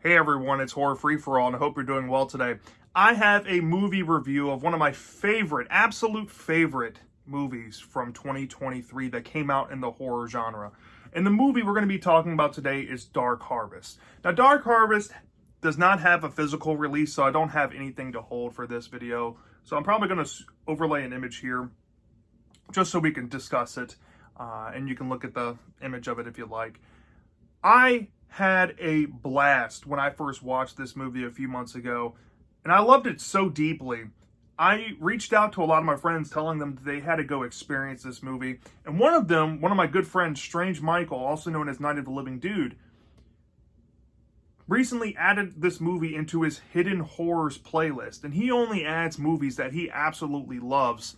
Hey everyone, it's Horror Free For All, and I hope you're doing well today. I have a movie review of one of my absolute favorite movies from 2023 that came out in the horror genre. And the movie we're going to be talking about today is Dark Harvest. Now, Dark Harvest does not have a physical release, so I don't have anything to hold for this video. So I'm probably going to overlay an image here just so we can discuss it, and you can look at the image of it if you like. I had a blast when I first watched this movie a few months ago, and I loved it so deeply. I reached out to a lot of my friends telling them that they had to go experience this movie, and one of my good friends, Strange Michael, also known as Night of the Living Dude, recently added this movie into his Hidden Horrors playlist, and he only adds movies that he absolutely loves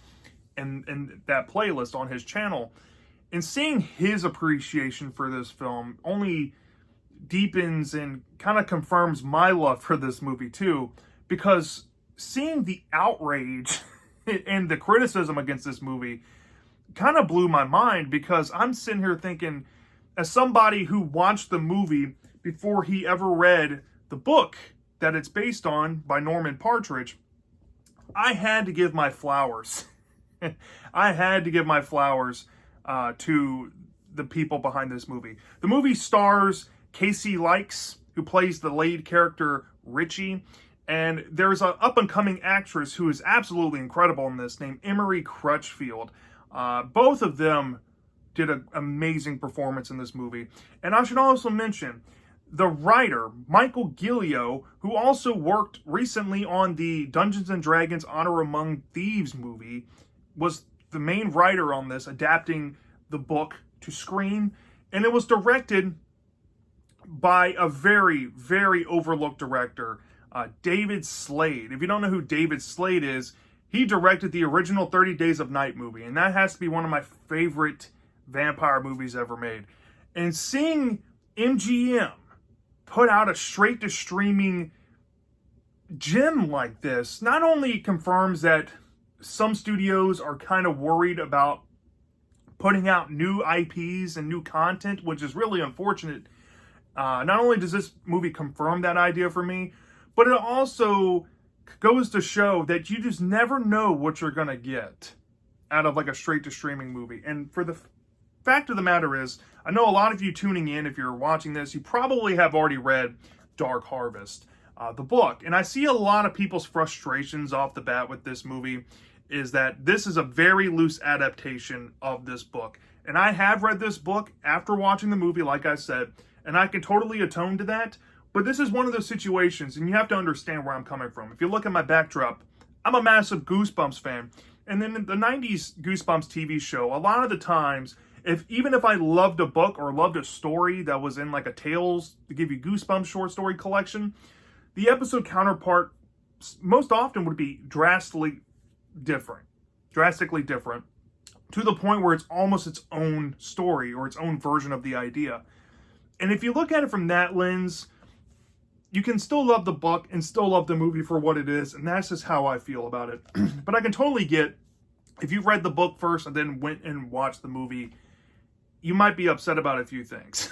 in that playlist on his channel. And seeing his appreciation for this film only deepens and kind of confirms my love for this movie too, because seeing the outrage and the criticism against this movie kind of blew my mind, because I'm sitting here thinking, as somebody who watched the movie before he ever read the book that it's based on by Norman Partridge, I had to give my flowers. I had to give my flowers to the people behind this movie. The movie stars Casey Likes, who plays the lead character Richie, and there's an up-and-coming actress who is absolutely incredible in this, named Emery Crutchfield. Both of them did an amazing performance in this movie. And I should also mention the writer, Michael Gillio, who also worked recently on the Dungeons & Dragons Honor Among Thieves movie, was the main writer on this, adapting the book to screen. And it was directed by a very, very overlooked director, David Slade. If you don't know who David Slade is, he directed the original 30 Days of Night movie, and that has to be one of my favorite vampire movies ever made. And seeing MGM put out a straight-to-streaming gem like this not only confirms that some studios are kind of worried about putting out new IPs and new content, which is really unfortunate. Not only does this movie confirm that idea for me, but it also goes to show that you just never know what you're going to get out of like a straight-to-streaming movie. And for the fact of the matter is, I know a lot of you tuning in, if you're watching this, you probably have already read Dark Harvest, the book. And I see a lot of people's frustrations off the bat with this movie is that this is a very loose adaptation of this book. And I have read this book after watching the movie, like I said, and I can totally atone to that. But this is one of those situations, and you have to understand where I'm coming from. If you look at my backdrop, I'm a massive Goosebumps fan. And then in the 90s Goosebumps TV show, a lot of the times, even if I loved a book or loved a story that was in like a Tales to Give You Goosebumps short story collection, the episode counterpart most often would be drastically different, to the point where it's almost its own story or its own version of the idea. And if you look at it from that lens, you can still love the book and still love the movie for what it is, and that's just how I feel about it. But I can totally get, if you read the book first and then went and watched the movie, you might be upset about a few things.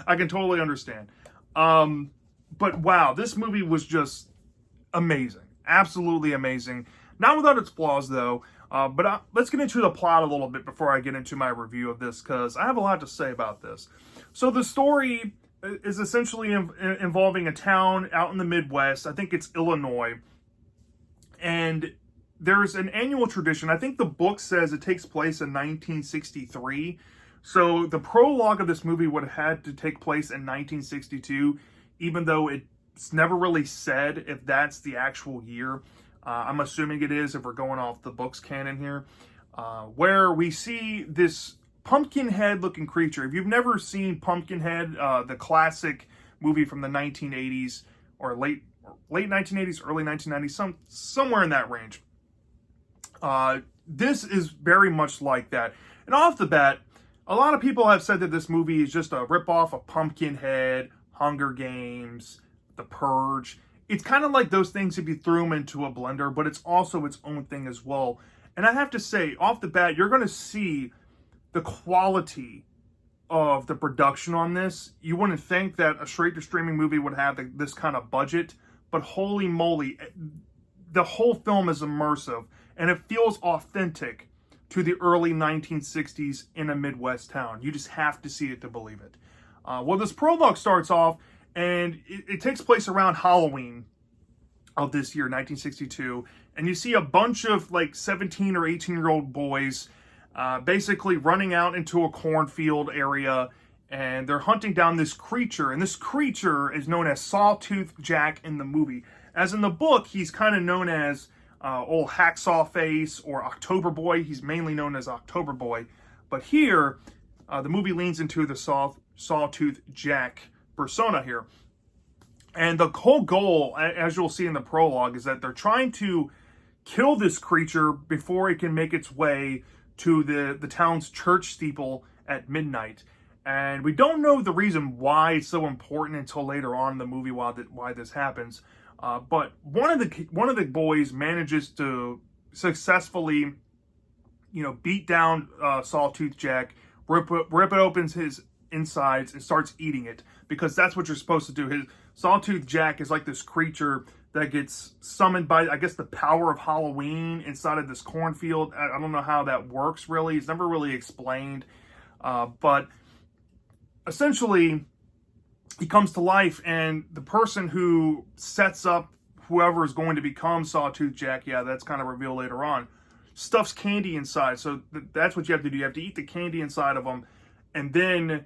I can totally understand. But wow, this movie was just amazing. Absolutely amazing. Not without its flaws, though. But let's get into the plot a little bit before I get into my review of this, because I have a lot to say about this. So the story is essentially involving a town out in the Midwest. I think it's Illinois. And there's an annual tradition. I think the book says it takes place in 1963. So the prologue of this movie would have had to take place in 1962, even though it's never really said if that's the actual year. I'm assuming it is if we're going off the book's canon here, where we see this Pumpkinhead looking creature. If you've never seen Pumpkinhead, the classic movie from the 1980s or late 1980s, early 1990s, somewhere in that range. This is very much like that. And off the bat, a lot of people have said that this movie is just a ripoff of Pumpkinhead, Hunger Games, The Purge. It's kind of like those things if you threw them into a blender, but it's also its own thing as well. And I have to say, off the bat, you're going to see the quality of the production on this, you wouldn't think that a straight-to-streaming movie would have this kind of budget, but holy moly, the whole film is immersive, and it feels authentic to the early 1960s in a Midwest town. You just have to see it to believe it. Well, this prologue starts off, and it takes place around Halloween of this year, 1962, and you see a bunch of like 17 or 18-year-old boys basically running out into a cornfield area, and they're hunting down this creature, and this creature is known as Sawtooth Jack in the movie. As in the book, he's kind of known as Old Hacksaw Face or October Boy. He's mainly known as October Boy, but here, the movie leans into the Sawtooth Jack persona here. And the whole goal, as you'll see in the prologue, is that they're trying to kill this creature before it can make its way to the town's church steeple at midnight. And we don't know the reason why it's so important until later on in the movie why this happens. But one of the boys manages to successfully, beat down Sawtooth Jack, rip it open his insides, and starts eating it, because that's what you're supposed to do. His Sawtooth Jack is like this creature that gets summoned by, I guess, the power of Halloween inside of this cornfield. I don't know how that works, really. It's never really explained. But essentially, he comes to life, and the person who sets up whoever is going to become Sawtooth Jack, that's kind of revealed later on, stuffs candy inside. So that's what you have to do. You have to eat the candy inside of them, and then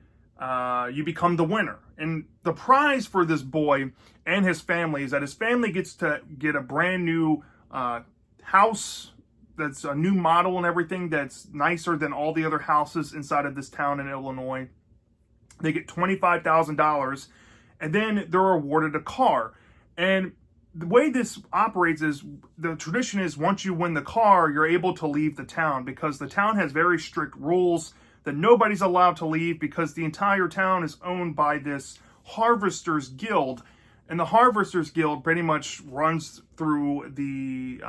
you become the winner. And the prize for this boy and his family is that his family gets to get a brand new house that's a new model and everything, that's nicer than all the other houses inside of this town in Illinois. They get $25,000, and then they're awarded a car. And the way this operates is, the tradition is, once you win the car, you're able to leave the town, because the town has very strict rules that nobody's allowed to leave, because the entire town is owned by this Harvesters Guild. And the Harvesters Guild pretty much runs through the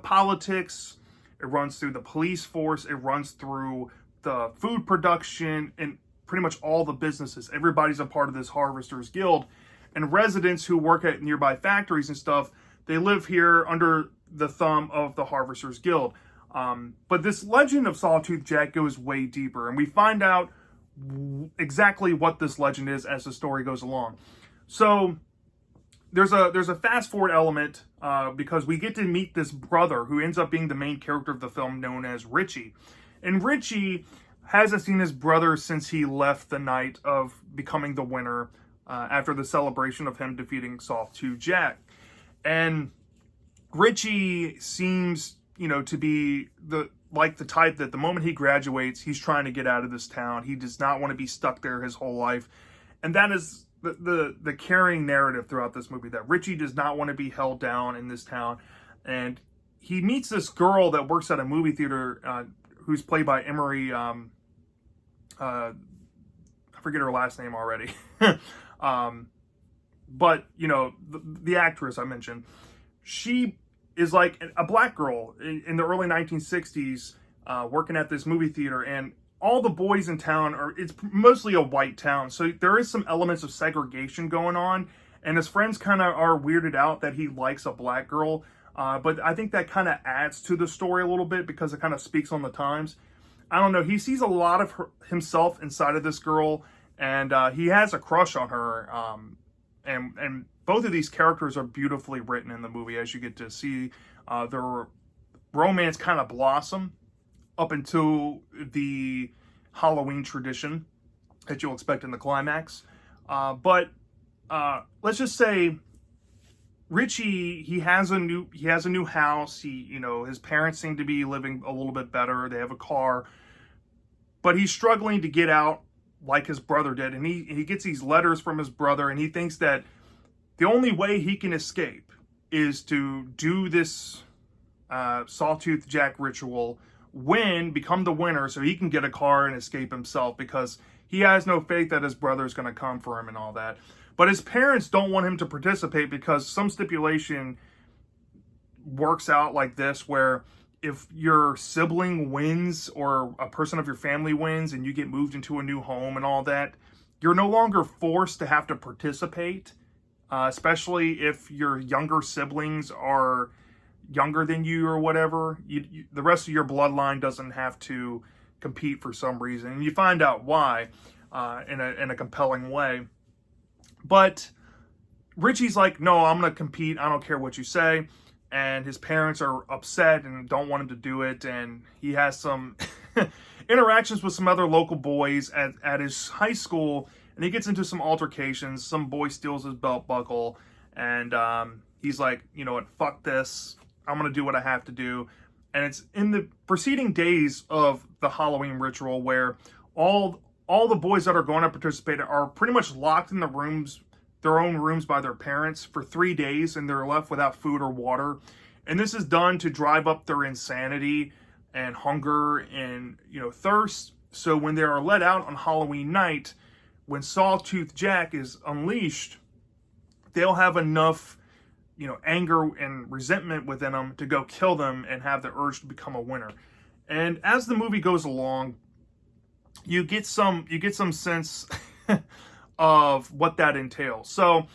politics, it runs through the police force, it runs through the food production, and pretty much all the businesses. Everybody's a part of this Harvesters Guild. And residents who work at nearby factories and stuff, they live here under the thumb of the Harvesters Guild. But this legend of Sawtooth Jack goes way deeper, and we find out exactly what this legend is as the story goes along. So there's a fast forward element, because we get to meet this brother who ends up being the main character of the film, known as Richie. And Richie hasn't seen his brother since he left the night of becoming the winner, after the celebration of him defeating Sawtooth Jack. And Richie seems, to be the type that the moment he graduates, he's trying to get out of this town. He does not want to be stuck there his whole life. And that is the carrying narrative throughout this movie, that Richie does not want to be held down in this town. And he meets this girl that works at a movie theater, who's played by Emery, I forget her last name already. But, the actress I mentioned, she is like a black girl in the early 1960s, working at this movie theater, and all the boys in town it's mostly a white town. So there is some elements of segregation going on, and his friends kind of are weirded out that he likes a black girl. But I think that kind of adds to the story a little bit, because it kind of speaks on the times. I don't know. He sees a lot of himself inside of this girl, and he has a crush on her. And both of these characters are beautifully written in the movie, as you get to see their romance kind of blossom up until the Halloween tradition that you'll expect in the climax. But let's just say Richie, he has a new house. His parents seem to be living a little bit better. They have a car, but he's struggling to get out like his brother did. And he gets these letters from his brother, and he thinks that the only way he can escape is to do this Sawtooth Jack ritual, become the winner, so he can get a car and escape himself, because he has no faith that his brother is going to come for him and all that. But his parents don't want him to participate, because some stipulation works out like this, where if your sibling wins or a person of your family wins and you get moved into a new home and all that, you're no longer forced to have to participate, especially if your younger siblings are younger than you or whatever. The rest of your bloodline doesn't have to compete for some reason. And you find out why in a compelling way. But Richie's like, no, I'm going to compete. I don't care what you say. And his parents are upset and don't want him to do it. And he has some interactions with some other local boys at his high school. And he gets into some altercations. Some boy steals his belt buckle. And he's like, you know what, fuck this. I'm going to do what I have to do. And it's in the preceding days of the Halloween ritual where all the boys that are going to participate are pretty much locked in their own rooms by their parents for 3 days, and they're left without food or water. And this is done to drive up their insanity and hunger and, thirst. So when they are let out on Halloween night, when Sawtooth Jack is unleashed, they'll have enough, anger and resentment within them to go kill them and have the urge to become a winner. And as the movie goes along, you get some sense of what that entails. So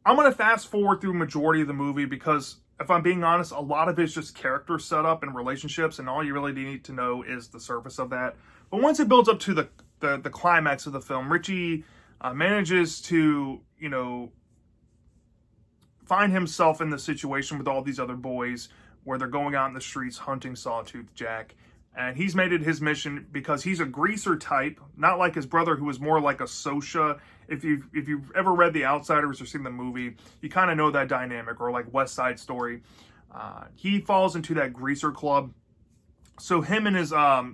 I'm going to fast forward through majority of the movie because if I'm being honest, a lot of it's just character setup and relationships, and all you really need to know is the surface of that. But once it builds up to the climax of the film, Richie manages to, find himself in the situation with all these other boys where they're going out in the streets hunting Sawtooth Jack. And he's made it his mission because he's a greaser type, not like his brother who was more like a Sosha. If you've ever read The Outsiders or seen the movie, you kind of know that dynamic, or like West Side Story. He falls into that greaser club. So him and his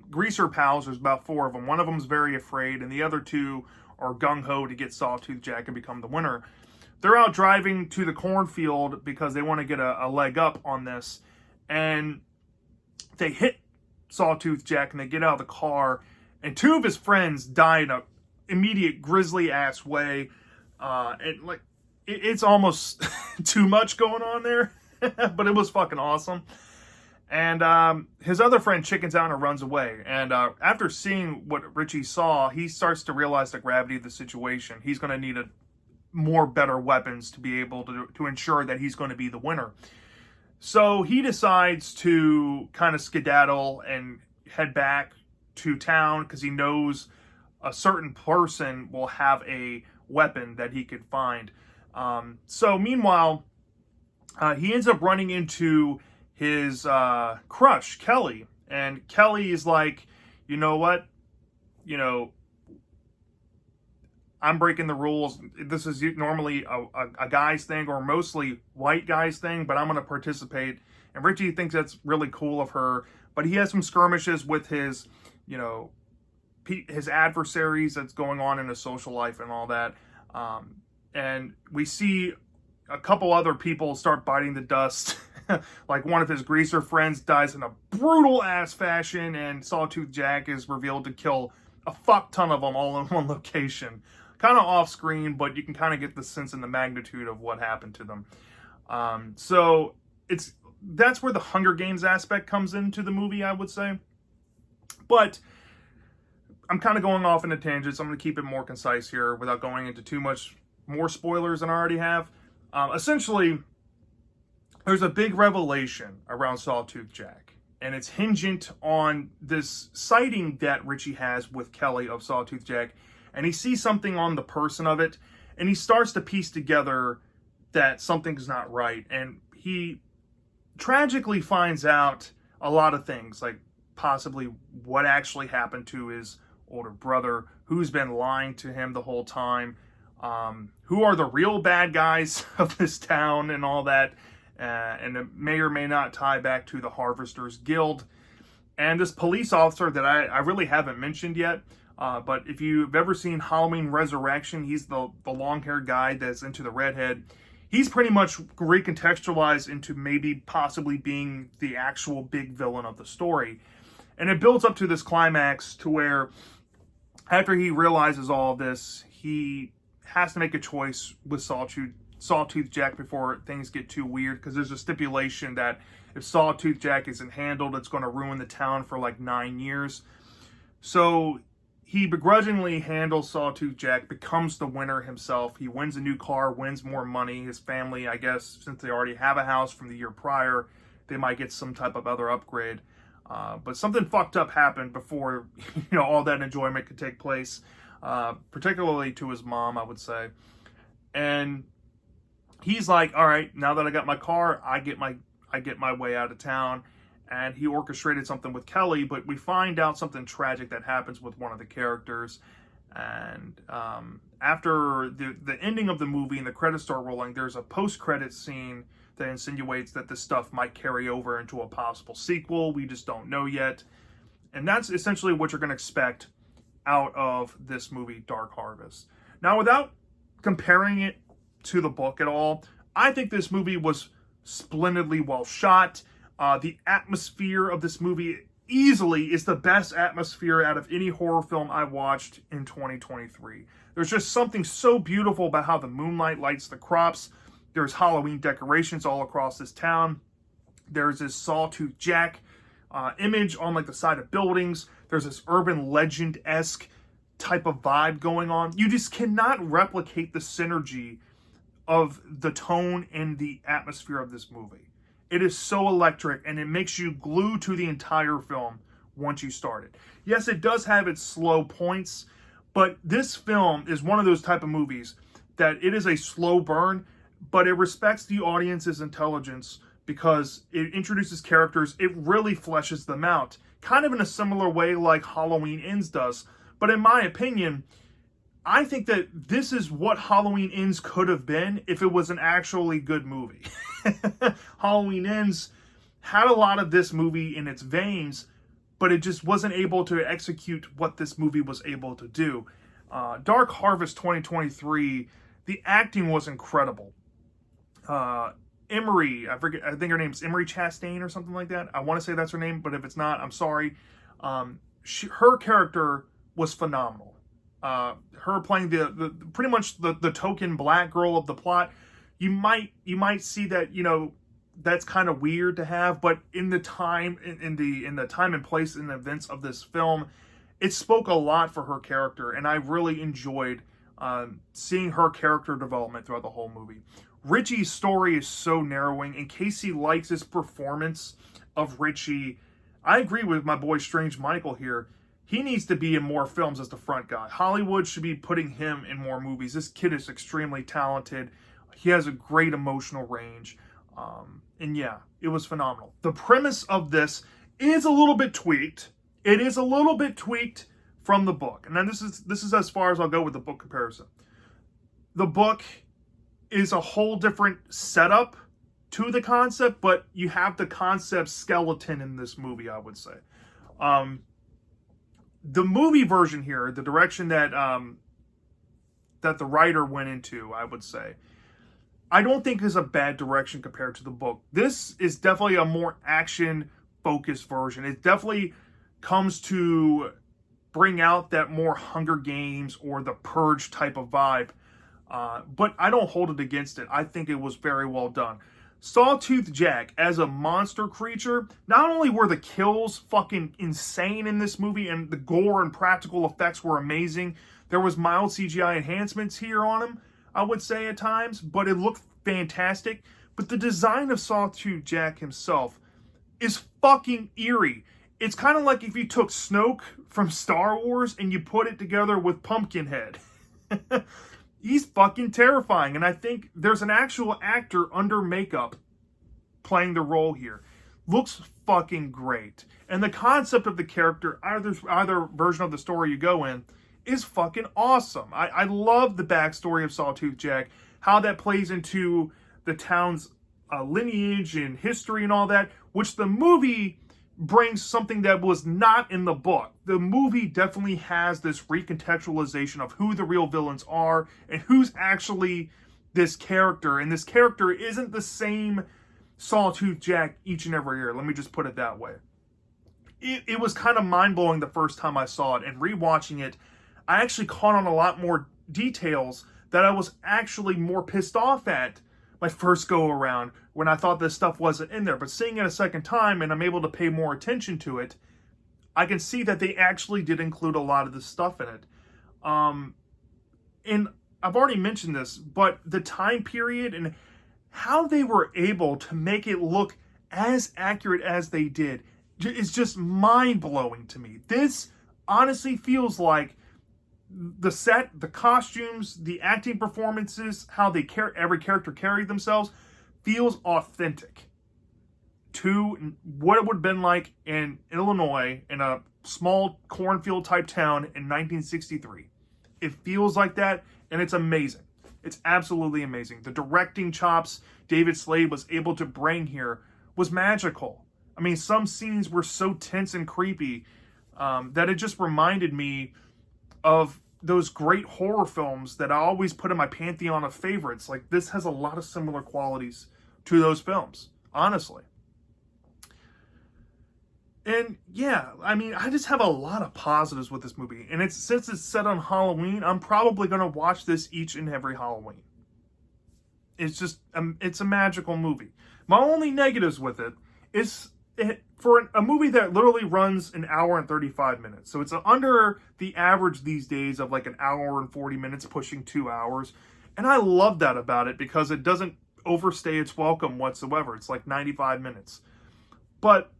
greaser pals, there's about 4 of them. One of them's very afraid, and the other 2 are gung-ho to get Sawtooth Jack and become the winner. They're out driving to the cornfield because they want to get a leg up on this. And they hit Sawtooth Jack and they get out of the car, and 2 of his friends die in a immediate grisly ass way. And it's almost too much going on there, but it was fucking awesome. And his other friend chickens out and runs away. And after seeing what Richie saw, he starts to realize the gravity of the situation. He's going to need more better weapons to be able to ensure that he's going to be the winner. So he decides to kind of skedaddle and head back to town because he knows a certain person will have a weapon that he could find. So meanwhile, he ends up running into his crush, Kelly. And Kelly is like, you know what? I'm breaking the rules. This is normally a guy's thing, or mostly white guy's thing, but I'm going to participate. And Richie thinks that's really cool of her, but he has some skirmishes with his, his adversaries that's going on in his social life and all that. And we see a couple other people start biting the dust. Like one of his greaser friends dies in a brutal ass fashion, and Sawtooth Jack is revealed to kill a fuck ton of them all in one location. Kind of off screen, but you can kind of get the sense and the magnitude of what happened to them. So that's where the Hunger Games aspect comes into the movie, I would say. But I'm kind of going off into tangents. I'm going to keep it more concise here without going into too much more spoilers than I already have. Essentially, there's a big revelation around Sawtooth Jack, and it's hingent on this sighting that Richie has with Kelly of Sawtooth Jack. And he sees something on the person of it, and he starts to piece together that something's not right. And he tragically finds out a lot of things, like possibly what actually happened to his older brother, who's been lying to him the whole time, who are the real bad guys of this town and all that. And it may or may not tie back to the Harvesters Guild. And this police officer that I really haven't mentioned yet, but if you've ever seen Halloween Resurrection, he's the long-haired guy that's into the redhead. He's pretty much recontextualized into maybe possibly being the actual big villain of the story. And it builds up to this climax to where after he realizes all of this, he has to make a choice with Sawtooth Jack before things get too weird, because there's a stipulation that if Sawtooth Jack isn't handled, it's going to ruin the town for like 9 years. So he begrudgingly handles Sawtooth Jack, becomes the winner himself. He wins a new car, wins more money. His family, I guess, since they already have a house from the year prior, they might get some type of other upgrade. But something fucked up happened before, all that enjoyment could take place, particularly to his mom, I would say. And he's like, all right, now that I got my car, I get my way out of town. And he orchestrated something with Kelly, but we find out something tragic that happens with one of the characters. And after the ending of the movie and the credits start rolling, there's a post-credit scene that insinuates that this stuff might carry over into a possible sequel. We just don't know yet. And that's essentially what you're going to expect out of this movie, Dark Harvest. Now, without comparing it to the book at all, I think this movie was splendidly well shot. The atmosphere of this movie easily is the best atmosphere out of any horror film I watched in 2023. There's just something so beautiful about how the moonlight lights the crops. There's Halloween decorations all across this town. There's this Sawtooth Jack image on like the side of buildings. There's this urban legend-esque type of vibe going on. You just cannot replicate the synergy of the tone and the atmosphere of this movie. It is so electric, and it makes you glued to the entire film once you start it. Yes, it does have its slow points, but this film is one of those type of movies that it is a slow burn, but it respects the audience's intelligence because it introduces characters, it really fleshes them out, kind of in a similar way like Halloween Ends does. But in my opinion, I think that this is what Halloween Ends could have been if it was an actually good movie. Halloween Ends had a lot of this movie in its veins, but it just wasn't able to execute what this movie was able to do. Dark Harvest 2023, the acting was incredible. Emery, I think her name's Emery Chastain or something like that. I want to say that's her name, but if it's not, I'm sorry. Her character was phenomenal. Her playing the pretty much the token black girl of the plot. You might see that, that's kind of weird to have, but in the time in the time and place and events of this film, it spoke a lot for her character, and I really enjoyed seeing her character development throughout the whole movie. Richie's story is so narrowing. In case he likes his performance of Richie, I agree with my boy Strange Michael here. He needs to be in more films as the front guy. Hollywood should be putting him in more movies. This kid is extremely talented. He has a great emotional range. And yeah, it was phenomenal. The premise of this is a little bit tweaked. It is a little bit tweaked from the book. And then this is as far as I'll go with the book comparison. The book is a whole different setup to the concept, but you have the concept skeleton in this movie, I would say. The movie version here, the direction that the writer went into, I would say, I don't think is a bad direction compared to the book. This is definitely a more action-focused version. It definitely comes to bring out that more Hunger Games or the Purge type of vibe. But I don't hold it against it. I think it was very well done. Sawtooth Jack as a monster creature, not only were the kills fucking insane in this movie and the gore and practical effects were amazing, there was mild CGI enhancements here on him, I would say at times, but it looked fantastic. But the design of Sawtooth Jack himself is fucking eerie. It's kind of like if you took Snoke from Star Wars and you put it together with Pumpkinhead. He's fucking terrifying, and I think there's an actual actor under makeup playing the role here. Looks fucking great. And the concept of the character, either version of the story you go in, is fucking awesome. I love the backstory of Sawtooth Jack, how that plays into the town's lineage and history and all that, which the movie brings something that was not in the book. The movie definitely has this recontextualization of who the real villains are and who's actually this character. And this character isn't the same Sawtooth Jack each and every year. Let me just put it that way. It was kind of mind-blowing the first time I saw it, and rewatching it, I actually caught on a lot more details that I was actually more pissed off at my first go around when I thought this stuff wasn't in there. But seeing it a second time and I'm able to pay more attention to it, I can see that they actually did include a lot of this stuff in it. And I've already mentioned this, but the time period and how they were able to make it look as accurate as they did is just mind-blowing to me. This honestly feels like the set, the costumes, the acting performances, how every character carried themselves feels authentic to what it would have been like in Illinois in a small cornfield type town in 1963. It feels like that, and it's amazing. It's absolutely amazing. The directing chops David Slade was able to bring here was magical. I mean, some scenes were so tense and creepy that it just reminded me of those great horror films that I always put in my pantheon of favorites. Like, this has a lot of similar qualities to those films, honestly. And yeah, I mean, I just have a lot of positives with this movie. And since it's set on Halloween, I'm probably going to watch this each and every Halloween. It's just, it's a magical movie. My only negatives with it is for a movie that literally runs an hour and 35 minutes. So it's under the average these days of like an hour and 40 minutes, pushing 2 hours. And I love that about it because it doesn't overstay its welcome whatsoever. It's like 95 minutes. But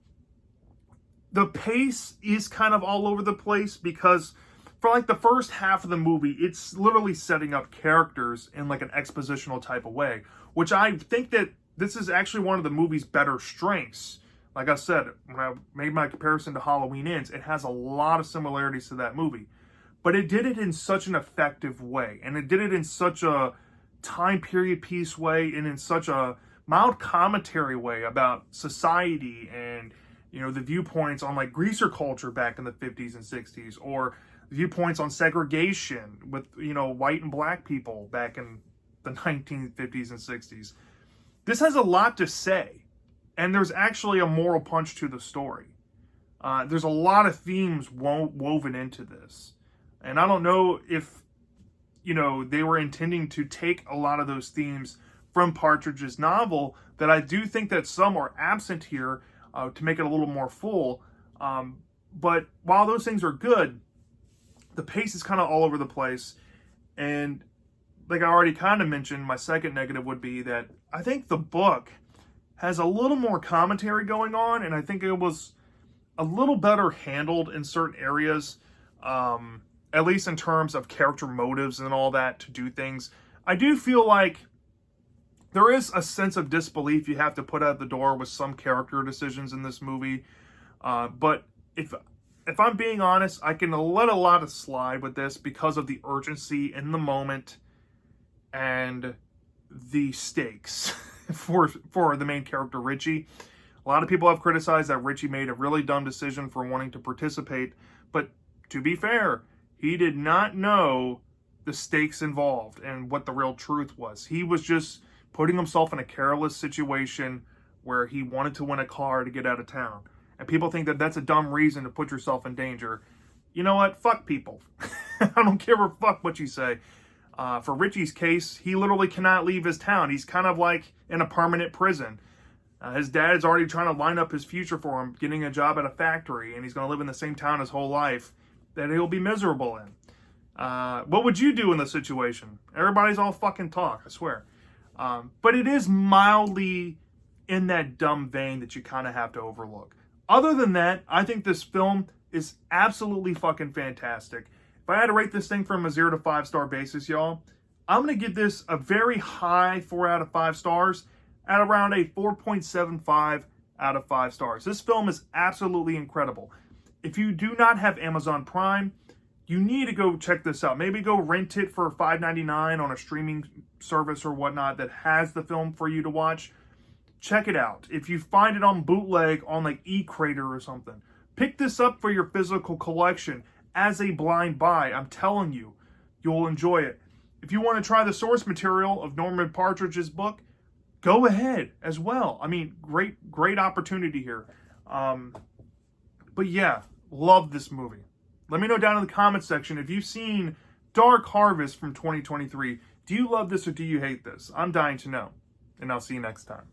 the pace is kind of all over the place because for like the first half of the movie, it's literally setting up characters in like an expositional type of way, which I think that this is actually one of the movie's better strengths. Like I said, when I made my comparison to Halloween Ends, it has a lot of similarities to that movie. But it did it in such an effective way. And it did it in such a time period piece way and in such a mild commentary way about society and, you know, the viewpoints on like greaser culture back in the 50s and 60s, or viewpoints on segregation with, you know, white and black people back in the 1950s and 60s. This has a lot to say. And there's actually a moral punch to the story. There's a lot of themes woven into this. And I don't know if, you know, they were intending to take a lot of those themes from Partridge's novel, that I do think that some are absent here to make it a little more full. But while those things are good, the pace is kind of all over the place. And like I already kind of mentioned, my second negative would be that I think the book has a little more commentary going on, and I think it was a little better handled in certain areas, at least in terms of character motives and all that to do things. I do feel like there is a sense of disbelief you have to put out the door with some character decisions in this movie, but if I'm being honest, I can let a lot of slide with this because of the urgency in the moment and the stakes for the main character, Richie. A lot of people have criticized that Richie made a really dumb decision for wanting to participate, but to be fair, he did not know the stakes involved and what the real truth was. He was just putting himself in a careless situation where he wanted to win a car to get out of town. And people think that that's a dumb reason to put yourself in danger. You know what? Fuck people. I don't give a fuck what you say. For Richie's case, he literally cannot leave his town. He's kind of like in a permanent prison. His dad is already trying to line up his future for him, getting a job at a factory, and he's going to live in the same town his whole life that he'll be miserable in. What would you do in this situation? Everybody's all fucking talk, I swear. But it is mildly in that dumb vein that you kind of have to overlook. Other than that, I think this film is absolutely fucking fantastic. If I had to rate this thing from a 0 to 5 star basis, y'all, I'm going to give this a very high 4 out of 5 stars at around a 4.75 out of 5 stars. This film is absolutely incredible. If you do not have Amazon Prime, you need to go check this out. Maybe go rent it for $5.99 on a streaming service or whatnot that has the film for you to watch. Check it out. If you find it on bootleg on like eCrater or something, pick this up for your physical collection as a blind buy. I'm telling you, you'll enjoy it. If you want to try the source material of Norman Partridge's book, go ahead as well. I mean, great opportunity here. But yeah, love this movie. Let me know down in the comments section if you've seen Dark Harvest from 2023. Do you love this or do you hate this? I'm dying to know. And I'll see you next time.